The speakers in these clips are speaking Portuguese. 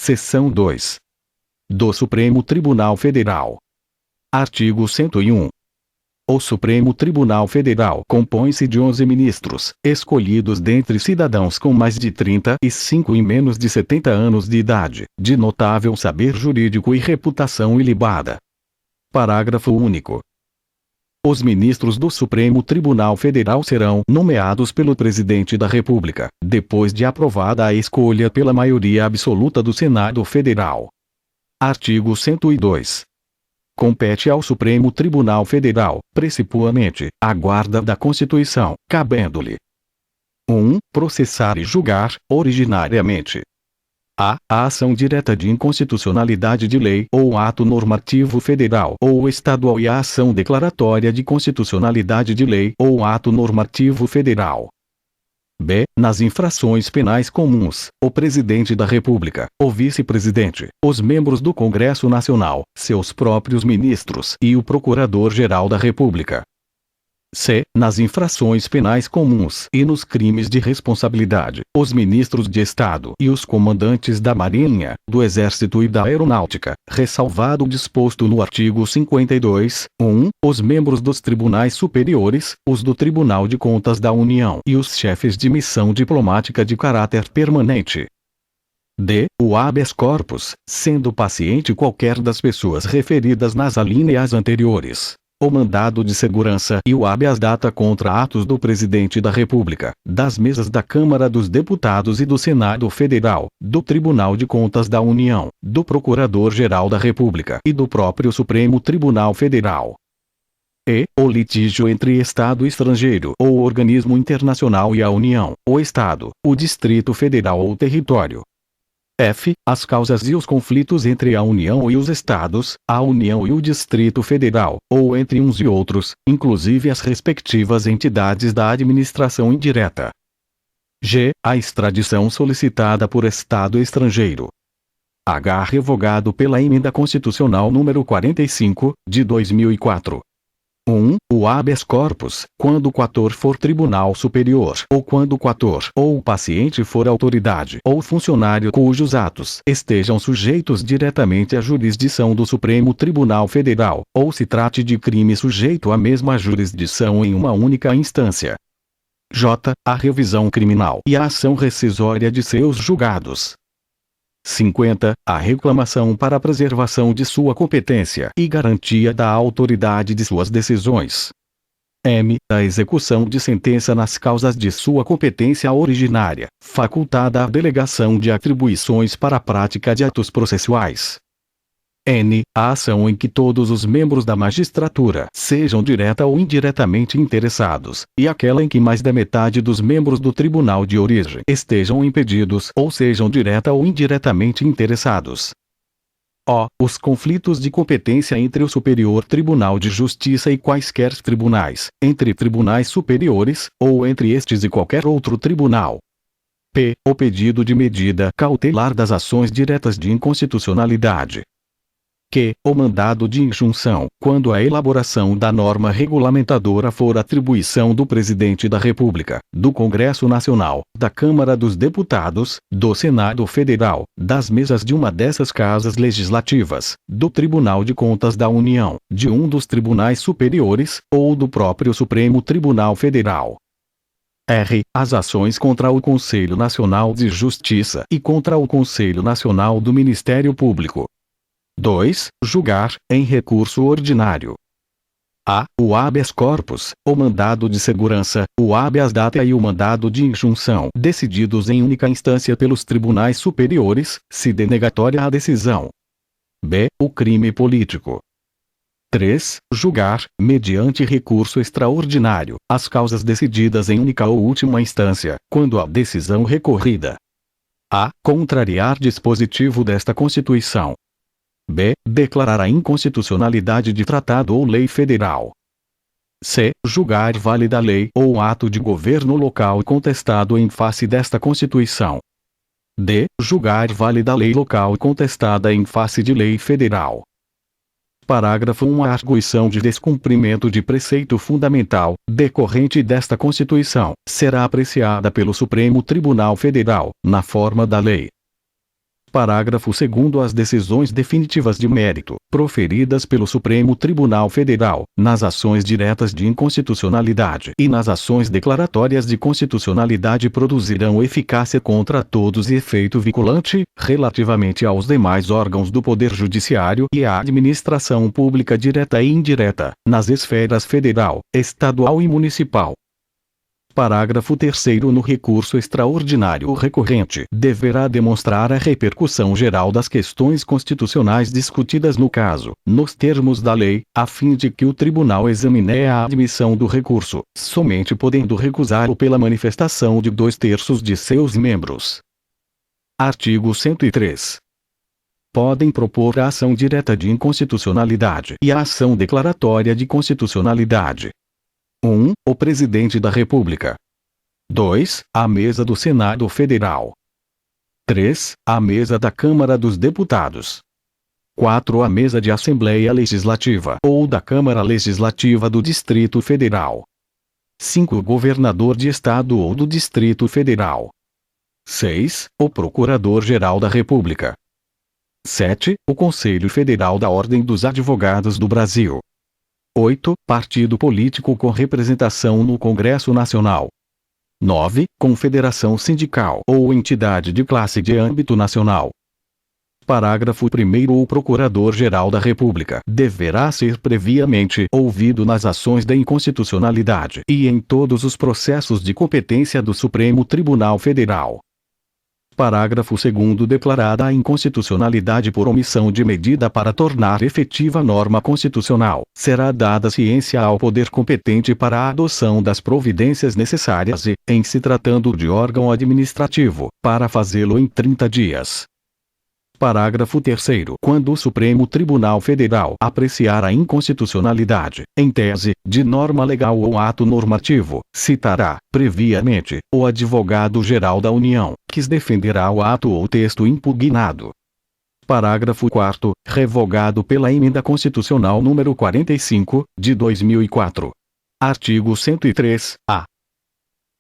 Seção 2. Do Supremo Tribunal Federal. Artigo 101. O Supremo Tribunal Federal compõe-se de 11 ministros, escolhidos dentre cidadãos com mais de 35 e menos de 70 anos de idade, de notável saber jurídico e reputação ilibada. Parágrafo único. Os ministros do Supremo Tribunal Federal serão nomeados pelo Presidente da República, depois de aprovada a escolha pela maioria absoluta do Senado Federal. Artigo 102. Compete ao Supremo Tribunal Federal, precipuamente, a guarda da Constituição, cabendo-lhe 1. Processar e julgar, originariamente, a ação direta de inconstitucionalidade de lei ou ato normativo federal ou estadual e a ação declaratória de constitucionalidade de lei ou ato normativo federal. B. Nas infrações penais comuns, o Presidente da República, o Vice-Presidente, os membros do Congresso Nacional, seus próprios ministros e o Procurador-Geral da República. C. Nas infrações penais comuns e nos crimes de responsabilidade, os ministros de Estado e os comandantes da Marinha, do Exército e da Aeronáutica, ressalvado o disposto no artigo 52, 1, os membros dos tribunais superiores, os do Tribunal de Contas da União e os chefes de missão diplomática de caráter permanente. D. O habeas corpus, sendo paciente qualquer das pessoas referidas nas alíneas anteriores. O mandado de segurança e o habeas data contra atos do Presidente da República, das mesas da Câmara dos Deputados e do Senado Federal, do Tribunal de Contas da União, do Procurador-Geral da República e do próprio Supremo Tribunal Federal. E. O litígio entre Estado estrangeiro ou organismo internacional e a União, o Estado, o Distrito Federal ou o território. F. As causas e os conflitos entre a União e os Estados, a União e o Distrito Federal, ou entre uns e outros, inclusive as respectivas entidades da administração indireta. G. A extradição solicitada por Estado estrangeiro. H. Revogado pela Emenda Constitucional nº 45, de 2004. 1. O habeas corpus, quando o coator for tribunal superior, ou quando o coator ou o paciente for autoridade ou funcionário cujos atos estejam sujeitos diretamente à jurisdição do Supremo Tribunal Federal, ou se trate de crime sujeito à mesma jurisdição em uma única instância. J. A revisão criminal e a ação rescisória de seus julgados. 50. A reclamação para a preservação de sua competência e garantia da autoridade de suas decisões. M. A execução de sentença nas causas de sua competência originária, facultada a delegação de atribuições para a prática de atos processuais. N. A ação em que todos os membros da magistratura sejam direta ou indiretamente interessados, e aquela em que mais da metade dos membros do tribunal de origem estejam impedidos ou sejam direta ou indiretamente interessados. O. Os conflitos de competência entre o Superior Tribunal de Justiça e quaisquer tribunais, entre tribunais superiores, ou entre estes e qualquer outro tribunal. P. O pedido de medida cautelar das ações diretas de inconstitucionalidade. Q. O mandado de injunção, quando a elaboração da norma regulamentadora for atribuição do Presidente da República, do Congresso Nacional, da Câmara dos Deputados, do Senado Federal, das mesas de uma dessas casas legislativas, do Tribunal de Contas da União, de um dos tribunais superiores, ou do próprio Supremo Tribunal Federal. R. As ações contra o Conselho Nacional de Justiça e contra o Conselho Nacional do Ministério Público. 2. Julgar, em recurso ordinário. A. O habeas corpus, o mandado de segurança, o habeas data e o mandado de injunção, decididos em única instância pelos tribunais superiores, se denegatória a decisão. B. O crime político. 3. Julgar, mediante recurso extraordinário, as causas decididas em única ou última instância, quando a decisão recorrida. A. Contrariar dispositivo desta Constituição. B. Declarar a inconstitucionalidade de tratado ou lei federal. C. Julgar válida lei ou ato de governo local contestado em face desta Constituição. D. Julgar válida lei local contestada em face de lei federal. Parágrafo 1. A arguição de descumprimento de preceito fundamental, decorrente desta Constituição, será apreciada pelo Supremo Tribunal Federal, na forma da lei. Parágrafo 2º. As decisões definitivas de mérito, proferidas pelo Supremo Tribunal Federal, nas ações diretas de inconstitucionalidade e nas ações declaratórias de constitucionalidade produzirão eficácia contra todos e efeito vinculante, relativamente aos demais órgãos do Poder Judiciário e à administração pública direta e indireta, nas esferas federal, estadual e municipal. Parágrafo 3º. No recurso extraordinário, o recorrente deverá demonstrar a repercussão geral das questões constitucionais discutidas no caso, nos termos da lei, a fim de que o tribunal examine a admissão do recurso, somente podendo recusá-lo pela manifestação de 2/3 de seus membros. Artigo 103. Podem propor a ação direta de inconstitucionalidade e a ação declaratória de constitucionalidade. 1. O Presidente da República. 2. A Mesa do Senado Federal. 3. A Mesa da Câmara dos Deputados. 4. A Mesa de Assembleia Legislativa ou da Câmara Legislativa do Distrito Federal. 5. O Governador de Estado ou do Distrito Federal. 6. O Procurador-Geral da República. 7. O Conselho Federal da Ordem dos Advogados do Brasil. 8. Partido político com representação no Congresso Nacional. 9. Confederação sindical ou entidade de classe de âmbito nacional. Parágrafo 1º. O Procurador-Geral da República deverá ser previamente ouvido nas ações de inconstitucionalidade e em todos os processos de competência do Supremo Tribunal Federal. Parágrafo 2º. Declarada a inconstitucionalidade por omissão de medida para tornar efetiva norma constitucional, será dada ciência ao poder competente para a adoção das providências necessárias e, em se tratando de órgão administrativo, para fazê-lo em 30 dias. Parágrafo 3º. Quando o Supremo Tribunal Federal apreciar a inconstitucionalidade, em tese, de norma legal ou ato normativo, citará, previamente, o Advogado-Geral da União, que defenderá o ato ou texto impugnado. Parágrafo 4º. Revogado pela Emenda Constitucional número 45, de 2004. Artigo 103-A.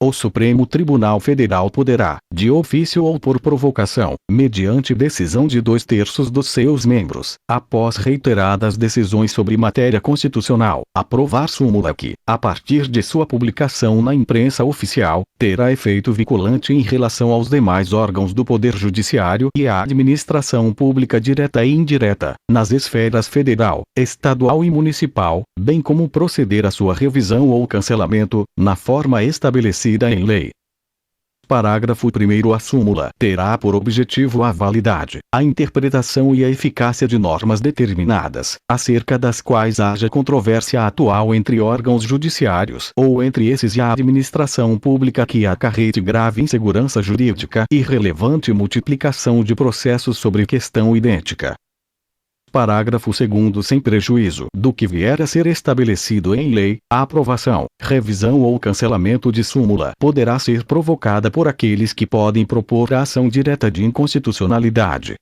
O Supremo Tribunal Federal poderá, de ofício ou por provocação, mediante decisão de 2/3 dos seus membros, após reiteradas decisões sobre matéria constitucional, aprovar súmula que, a partir de sua publicação na imprensa oficial, terá efeito vinculante em relação aos demais órgãos do Poder Judiciário e à administração pública direta e indireta, nas esferas federal, estadual e municipal, bem como proceder à sua revisão ou cancelamento, na forma estabelecida em lei. Parágrafo 1º. A súmula terá por objetivo a validade, a interpretação e a eficácia de normas determinadas, acerca das quais haja controvérsia atual entre órgãos judiciários ou entre esses e a administração pública que acarrete grave insegurança jurídica e relevante multiplicação de processos sobre questão idêntica. Parágrafo 2º. Sem prejuízo do que vier a ser estabelecido em lei, a aprovação, revisão ou cancelamento de súmula poderá ser provocada por aqueles que podem propor a ação direta de inconstitucionalidade.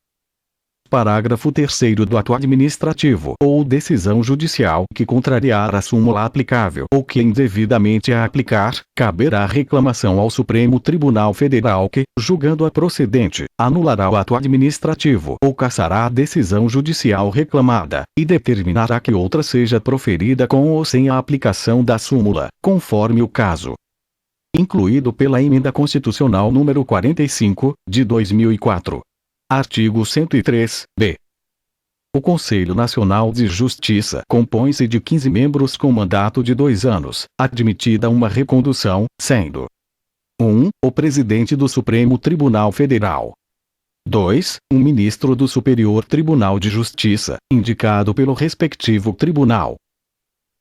Parágrafo 3º. Do ato administrativo ou decisão judicial que contrariar a súmula aplicável ou que indevidamente a aplicar, caberá reclamação ao Supremo Tribunal Federal que, julgando-a procedente, anulará o ato administrativo ou cassará a decisão judicial reclamada, e determinará que outra seja proferida com ou sem a aplicação da súmula, conforme o caso. Incluído pela Emenda Constitucional número 45, de 2004. Artigo 103-B. O Conselho Nacional de Justiça compõe-se de 15 membros com mandato de 2 anos, admitida uma recondução, sendo 1. O Presidente do Supremo Tribunal Federal. 2. Um Ministro do Superior Tribunal de Justiça, indicado pelo respectivo tribunal.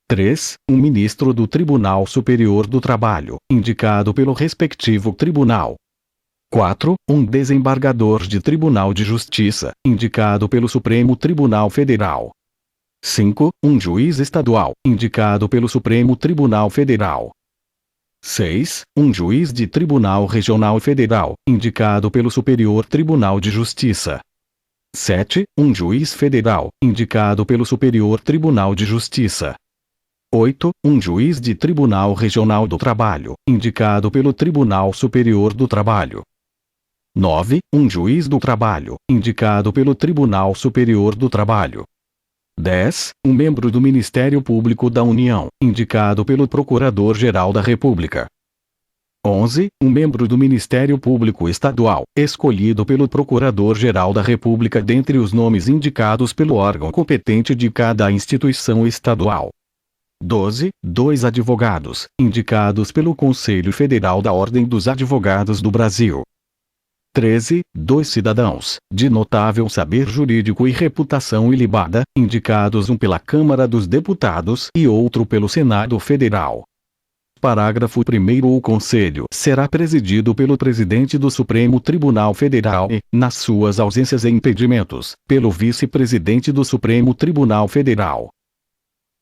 3. Um Ministro do Tribunal Superior do Trabalho, indicado pelo respectivo tribunal. 4. Um desembargador de Tribunal de Justiça, indicado pelo Supremo Tribunal Federal. 5. Um juiz estadual, indicado pelo Supremo Tribunal Federal. 6. Um juiz de Tribunal Regional Federal, indicado pelo Superior Tribunal de Justiça. 7. Um juiz federal, indicado pelo Superior Tribunal de Justiça. 8. Um juiz de Tribunal Regional do Trabalho, indicado pelo Tribunal Superior do Trabalho. 9. Um juiz do trabalho, indicado pelo Tribunal Superior do Trabalho. 10. Um membro do Ministério Público da União, indicado pelo Procurador-Geral da República. 11. Um membro do Ministério Público Estadual, escolhido pelo Procurador-Geral da República dentre os nomes indicados pelo órgão competente de cada instituição estadual. 12. 2 advogados, indicados pelo Conselho Federal da Ordem dos Advogados do Brasil. 13. 2 cidadãos, de notável saber jurídico e reputação ilibada, indicados um pela Câmara dos Deputados e outro pelo Senado Federal. Parágrafo 1º. O Conselho será presidido pelo Presidente do Supremo Tribunal Federal e, nas suas ausências e impedimentos, pelo Vice-Presidente do Supremo Tribunal Federal.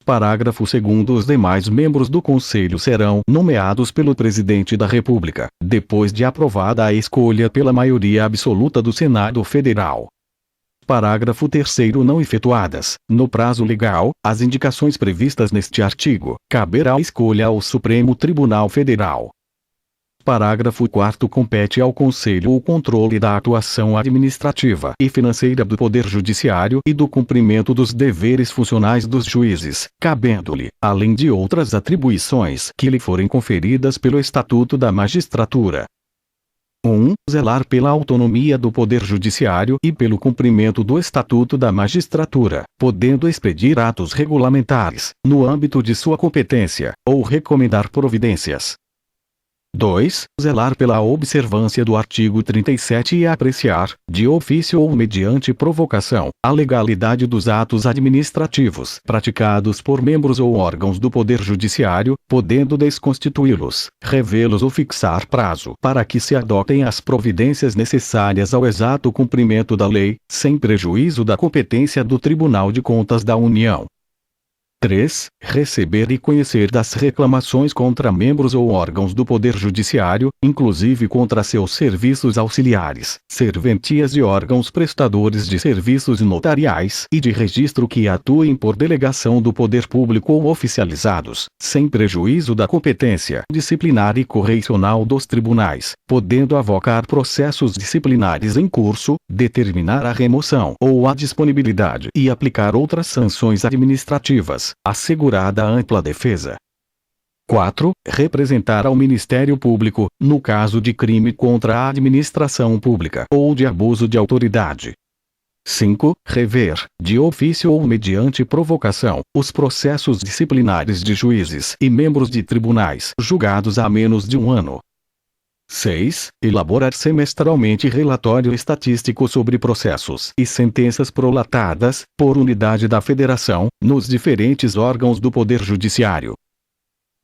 Parágrafo 2º. Os demais membros do Conselho serão nomeados pelo Presidente da República, depois de aprovada a escolha pela maioria absoluta do Senado Federal. Parágrafo 3º. Não efetuadas, no prazo legal, as indicações previstas neste artigo, caberá a escolha ao Supremo Tribunal Federal. Parágrafo 4º. Compete ao Conselho o controle da atuação administrativa e financeira do Poder Judiciário e do cumprimento dos deveres funcionais dos juízes, cabendo-lhe, além de outras atribuições que lhe forem conferidas pelo Estatuto da Magistratura. 1. Zelar pela autonomia do Poder Judiciário e pelo cumprimento do Estatuto da Magistratura, podendo expedir atos regulamentares, no âmbito de sua competência, ou recomendar providências. 2. Zelar pela observância do artigo 37 e apreciar, de ofício ou mediante provocação, a legalidade dos atos administrativos praticados por membros ou órgãos do Poder Judiciário, podendo desconstituí-los, revê-los ou fixar prazo para que se adotem as providências necessárias ao exato cumprimento da lei, sem prejuízo da competência do Tribunal de Contas da União. 3. Receber e conhecer das reclamações contra membros ou órgãos do Poder Judiciário, inclusive contra seus serviços auxiliares, serventias e órgãos prestadores de serviços notariais e de registro que atuem por delegação do Poder Público ou oficializados, sem prejuízo da competência disciplinar e correicional dos tribunais, podendo avocar processos disciplinares em curso, determinar a remoção ou a disponibilidade e aplicar outras sanções administrativas, assegurada a ampla defesa. 4. Representar ao Ministério Público, no caso de crime contra a administração pública ou de abuso de autoridade. 5. Rever, de ofício ou mediante provocação, os processos disciplinares de juízes e membros de tribunais julgados há menos de um ano. 6. Elaborar semestralmente relatório estatístico sobre processos e sentenças prolatadas, por unidade da Federação, nos diferentes órgãos do Poder Judiciário.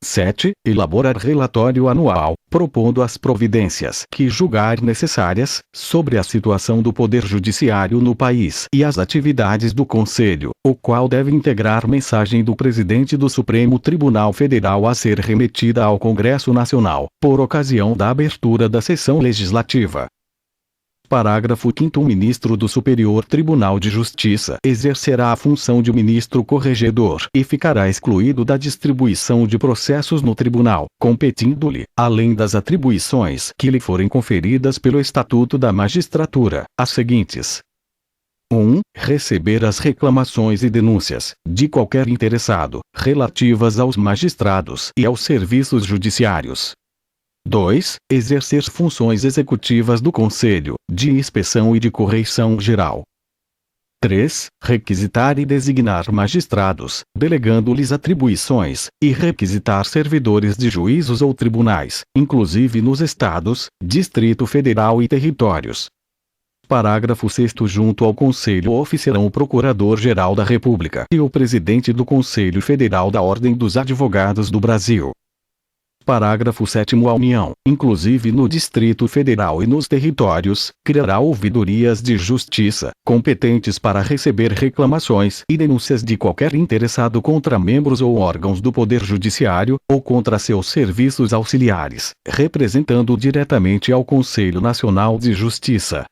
7. Elaborar relatório anual, propondo as providências que julgar necessárias, sobre a situação do Poder Judiciário no país e as atividades do Conselho, o qual deve integrar mensagem do Presidente do Supremo Tribunal Federal a ser remetida ao Congresso Nacional, por ocasião da abertura da sessão legislativa. Parágrafo 5º. O ministro do Superior Tribunal de Justiça exercerá a função de ministro corregedor e ficará excluído da distribuição de processos no tribunal, competindo-lhe, além das atribuições que lhe forem conferidas pelo Estatuto da Magistratura, as seguintes: 1. Receber as reclamações e denúncias, de qualquer interessado, relativas aos magistrados e aos serviços judiciários. 2. Exercer funções executivas do Conselho, de inspeção e de correição geral. 3. Requisitar e designar magistrados, delegando-lhes atribuições, e requisitar servidores de juízos ou tribunais, inclusive nos estados, Distrito Federal e territórios. Parágrafo 6º. Junto ao Conselho oficiarão o Procurador-Geral da República e o Presidente do Conselho Federal da Ordem dos Advogados do Brasil. Parágrafo 7º. A União, inclusive no Distrito Federal e nos territórios, criará ouvidorias de justiça, competentes para receber reclamações e denúncias de qualquer interessado contra membros ou órgãos do Poder Judiciário, ou contra seus serviços auxiliares, representando diretamente ao Conselho Nacional de Justiça.